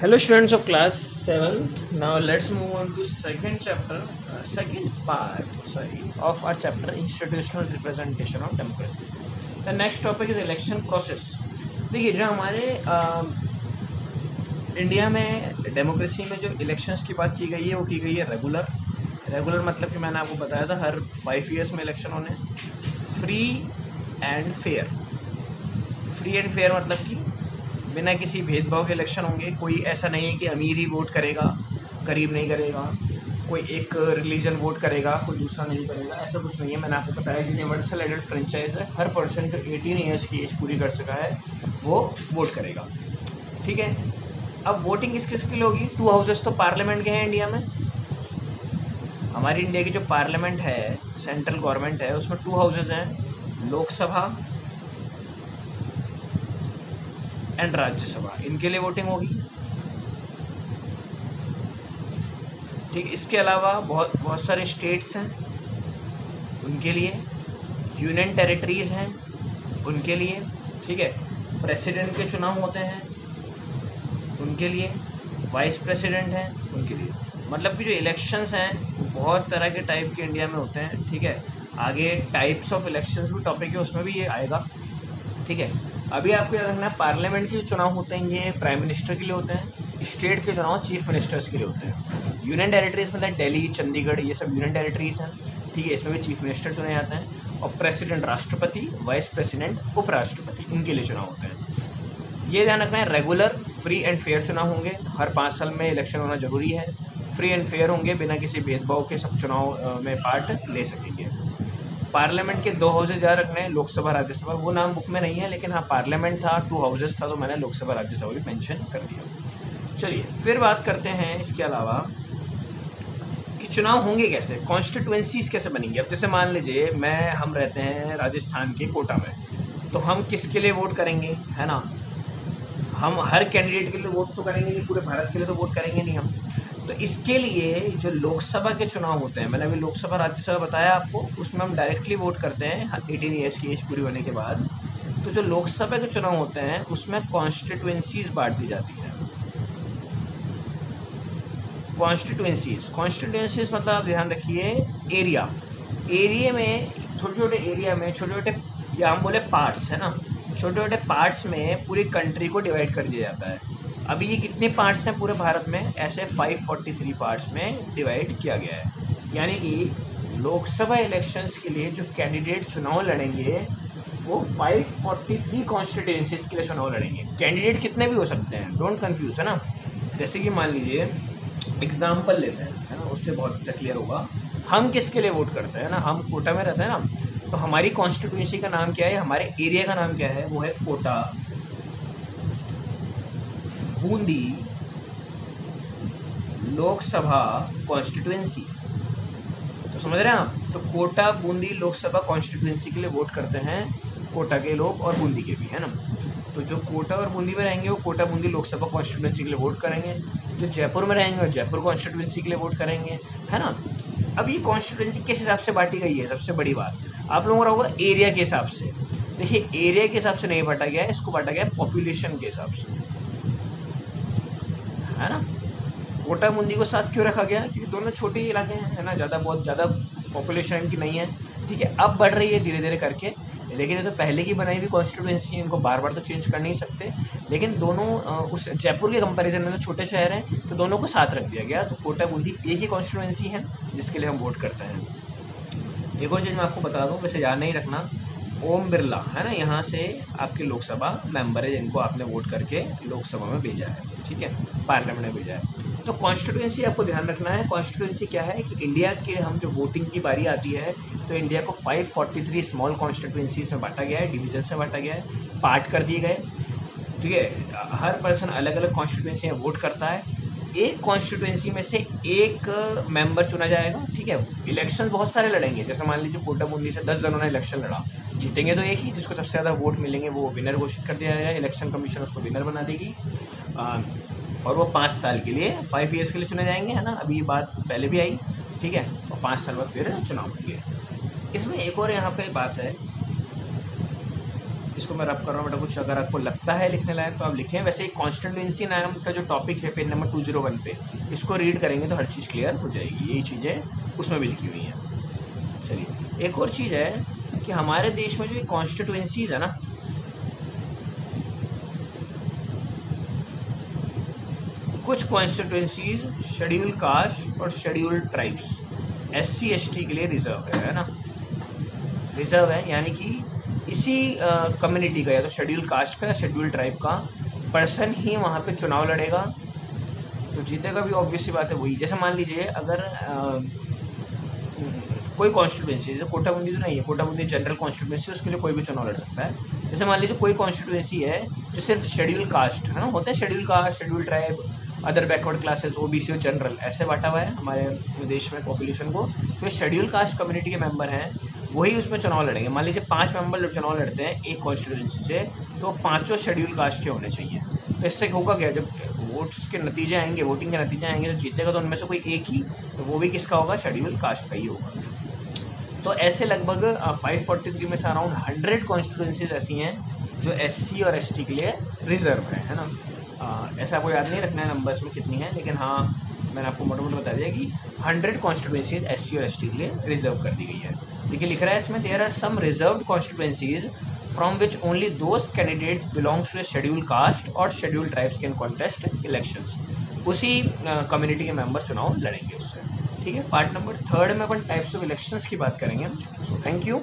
Hello students of class 7th. Now let's move on to second chapter, second part, of our chapter institutional representation of democracy. The next topic is election process. देखिए जो हमारे India में democracy में जो elections की बात की गई है वो की गई है रेगुलर मतलब कि मैंने आपको बताया था हर 5 ईयर्स में इलेक्शन होने। फ्री एंड फेयर मतलब कि बिना किसी भेदभाव के इलेक्शन होंगे। कोई ऐसा नहीं है कि अमीर ही वोट करेगा, गरीब नहीं करेगा, कोई एक रिलीजन वोट करेगा, कोई दूसरा नहीं करेगा, ऐसा कुछ नहीं है। मैंने आपको बताया यूनिवर्सल एडेड फ्रेंचाइज है, हर पर्सन जो 18 ईयर्स की एज पूरी कर सका है वो वोट करेगा। ठीक है, अब वोटिंग किस किस के लिए होगी? 2 हाउसेस तो पार्लियामेंट के हैं इंडिया में। हमारी इंडिया की जो पार्लियामेंट है, सेंट्रल गवर्नमेंट है, उसमें 2 हाउसेस हैं, लोकसभा एंड राज्यसभा। इनके लिए वोटिंग होगी। ठीक, इसके अलावा बहुत सारे स्टेट्स हैं, उनके लिए, यूनियन टेरिटरीज़ हैं, उनके लिए। ठीक है, प्रेसिडेंट के चुनाव होते हैं, उनके लिए, वाइस प्रेसिडेंट हैं, उनके लिए। मतलब कि जो इलेक्शंस हैं बहुत तरह के टाइप के इंडिया में होते हैं। ठीक है, आगे टाइप्स ऑफ इलेक्शंस भी टॉपिक है, उसमें भी ये आएगा। ठीक है, अभी आपको याद रखना है पार्लियामेंट के जो चुनाव होते हैं ये प्राइम मिनिस्टर के लिए होते हैं, स्टेट के चुनाव चीफ मिनिस्टर्स के लिए होते हैं। यूनियन टेरिटरीज मतलब दिल्ली, चंडीगढ़, ये सब यूनियन टेरिटरीज हैं। ठीक है, इसमें भी चीफ मिनिस्टर चुने जाते हैं, और प्रेसिडेंट राष्ट्रपति, वाइस प्रेसिडेंट उपराष्ट्रपति, इनके लिए चुनाव होते हैं। ये ध्यान रखना है, रेगुलर, फ्री एंड फेयर चुनाव होंगे, हर 5 साल में इलेक्शन होना जरूरी है। फ्री एंड फेयर होंगे, बिना किसी भेदभाव के सब चुनाव में पार्ट ले सकेंगे। पार्लियामेंट के 2 हाउसेज याद रखने हैं, लोकसभा राज्यसभा। वो नाम बुक में नहीं है, लेकिन हाँ पार्लियामेंट था, 2 हाउसेज था, तो मैंने लोकसभा राज्यसभा भी मेंशन कर दिया। चलिए फिर बात करते हैं इसके अलावा कि चुनाव होंगे कैसे, कॉन्स्टिट्यूएंसीज कैसे बनेंगी। अब जैसे मान लीजिए हम रहते हैं राजस्थान के कोटा में, तो हम किसके लिए वोट करेंगे, है ना? हम हर कैंडिडेट के लिए वोट तो करेंगे नहीं, पूरे भारत के लिए तो वोट करेंगे नहीं हम। तो इसके लिए जो लोकसभा के चुनाव होते हैं, मैंने अभी लोकसभा राज्यसभा बताया आपको, उसमें हम डायरेक्टली वोट करते हैं 18 ईयर्स की एज पूरी होने के बाद। तो जो लोकसभा के चुनाव होते हैं उसमें कॉन्स्टिट्यूएंसीज बांट दी जाती हैं। कॉन्स्टिट्यूएंसीज मतलब आप ध्यान रखिए, एरिया में, छोटे छोटे एरिया में, छोटे छोटे, या हम बोले पार्ट्स, है ना, छोटे छोटे पार्ट्स में पूरी कंट्री को डिवाइड कर दिया जाता है। अभी ये कितने पार्ट्स हैं पूरे भारत में? ऐसे 543 पार्ट्स में डिवाइड किया गया है। यानी कि लोकसभा इलेक्शंस के लिए जो कैंडिडेट चुनाव लड़ेंगे वो 543 कॉन्स्टिट्यूएंसीज के लिए चुनाव लड़ेंगे। कैंडिडेट कितने भी हो सकते हैं, डोंट कंफ्यूज, है ना। जैसे कि मान लीजिए एग्जाम्पल लेते हैं, है ना, उससे बहुत अच्छा क्लियर होगा। हम किसके लिए वोट करते हैं ना, हम कोटा में रहते हैं ना, तो हमारी कॉन्स्टिट्यूंसी का नाम क्या है, हमारे एरिया का नाम क्या है, वो है कोटा बूंदी लोकसभा कॉन्स्टिट्यूंसी। तो समझ रहे हैं आप? तो कोटा बूंदी लोकसभा कॉन्स्टिट्यूंसी के लिए वोट करते हैं कोटा के लोग, और बूंदी के भी, है ना। तो जो कोटा और बूंदी में रहेंगे वो कोटा बूंदी लोकसभा कॉन्स्टिट्यूंसी के लिए वोट करेंगे। जो जयपुर में रहेंगे वो जयपुर कॉन्स्टिट्यूंसी के लिए वोट करेंगे, है ना। अब ये कॉन्स्टिट्यूंसी किस हिसाब से बांटी गई है, सबसे बड़ी बात आप लोगों को होगा एरिया के हिसाब से। देखिए एरिया के हिसाब से नहीं बांटा गया है, इसको बांटा गया है पॉपुलेशन के हिसाब से, है ना। कोटा बूंदी को साथ क्यों रखा गया? क्योंकि दोनों छोटे इलाके हैं, है ना, बहुत ज़्यादा पॉपुलेशन इनकी नहीं है। ठीक है, अब बढ़ रही है धीरे धीरे करके, लेकिन ये तो पहले की बनाई हुई कॉन्स्टिट्यूंसी है, इनको बार बार तो चेंज कर नहीं सकते। लेकिन दोनों उस जयपुर के कंपैरिजन में तो छोटे शहर हैं, तो दोनों को साथ रख दिया गया। तो कोटा बूंदी एक ही कॉन्स्टिट्यूंसी है जिसके लिए हम वोट करते हैं। एक और चीज़ मैं आपको बता दूँ, वैसे याद नहीं रखना, ओम बिरला, है ना, यहाँ से आपके लोकसभा मेंबर है जिनको आपने वोट करके लोकसभा में भेजा है। ठीक है, पार्लियामेंट में भेजा है। तो कॉन्स्टिट्यूंसी आपको ध्यान रखना है। कॉन्स्टिट्यूंसी क्या है कि इंडिया के हम जो वोटिंग की बारी आती है, तो इंडिया को 543 स्मॉल कॉन्स्टिट्यूंसीज में बांटा गया है, डिविजन में बांटा गया है, पार्ट कर दिए गए। ठीक है, हर पर्सन अलग अलग कॉन्स्टिट्यूंसी में वोट करता है। एक कॉन्स्टिट्यूंसी में से एक मेंबर चुना जाएगा। ठीक है, इलेक्शन बहुत सारे लड़ेंगे, जैसे मान लीजिए कोटा बूंदी से 10 जनों ने इलेक्शन लड़ा, जीतेंगे तो एक ही, जिसको सबसे ज़्यादा वोट मिलेंगे वो विनर घोषित कर दिया जाएगा, इलेक्शन कमीशन उसको विनर बना देगी। और वो 5 साल के लिए, 5 ईयर्स के लिए चुने जाएंगे, है ना। अभी ये बात पहले भी आई। ठीक है, और 5 साल बाद फिर चुनाव होंगे। इसमें एक और यहाँ पे बात है, इसको मैं रब कर रहा हूँ बेटा, कुछ अगर आपको लगता है लिखने लायक तो आप लिखें। वैसे कॉन्स्टिट्यूंसी नाम का जो टॉपिक है पेज नंबर 201 पे, इसको रीड करेंगे तो हर चीज़ क्लियर हो जाएगी, यही चीज़ें उसमें भी लिखी हुई हैं। चलिए एक और चीज़ है कि हमारे देश में जो कॉन्स्टिट्यूंसीज़ है ना, कुछ कॉन्स्टिट्यूंसीज शेड्यूल कास्ट और शेड्यूल ट्राइब्स SC ST के लिए रिजर्व है ना, रिजर्व है, यानी कि इसी कम्युनिटी का या तो शेड्यूल कास्ट का या शेड्यूल ट्राइब का पर्सन ही वहाँ पे चुनाव लड़ेगा, तो जीतेगा भी ऑब्वियस सी बात है वही। जैसे मान लीजिए अगर कोई कॉन्स्टिट्यूंसी, जैसे कोटाबंदी तो नहीं है, कोटाबंदी जनरल कॉन्स्टिट्यूंसी, उसके लिए कोई भी चुनाव लड़ सकता है। जैसे मान लीजिए कोई कॉन्स्टिट्यूंसी है जो सिर्फ शेड्यूल कास्ट है ना, होते हैं schedule caste, schedule tribe, other backward classes, OBC और जनरल, ऐसे बांटा हुआ है हमारे देश में पॉपुलेशन को। तो शेड्यूल कास्ट कम्युनिटी के मेंबर हैं वही उसमें चुनाव लड़ेंगे। मान लीजिए 5 मेंबर जब चुनाव लड़ते हैं एक कॉन्स्टिट्यूंसी से, तो 5 शेड्यूल कास्ट के होने चाहिए। तो इससे होगा क्या, जब वोट्स के नतीजे आएंगे, वोटिंग के नतीजे आएंगे, तो जीतेगा तो उनमें से कोई एक ही, तो वो भी किसका होगा, शेड्यूल कास्ट का ही होगा। तो ऐसे लगभग 543 में से अराउंड 100 कॉन्स्टिट्यूंसीज ऐसी हैं जो SC और ST के लिए रिजर्व है ना। ऐसा आपको याद नहीं रखना है नंबर्स में कितनी है, लेकिन हाँ मैंने आपको मोटा मोटा बता दिया कि 100 कॉन्स्टिट्यूंसीज SC और ST के लिए रिजर्व कर दी गई है। देखिए लिख रहा है इसमें, there are some reserved constituencies from which only those candidates belongs to schedule caste और schedule tribes can contest elections. उसी कम्युनिटी के मेंबर चुनाव लड़ेंगे उससे। ठीक है, पार्ट नंबर 3 में अपन टाइप्स ऑफ इलेक्शंस की बात करेंगे। So thank you.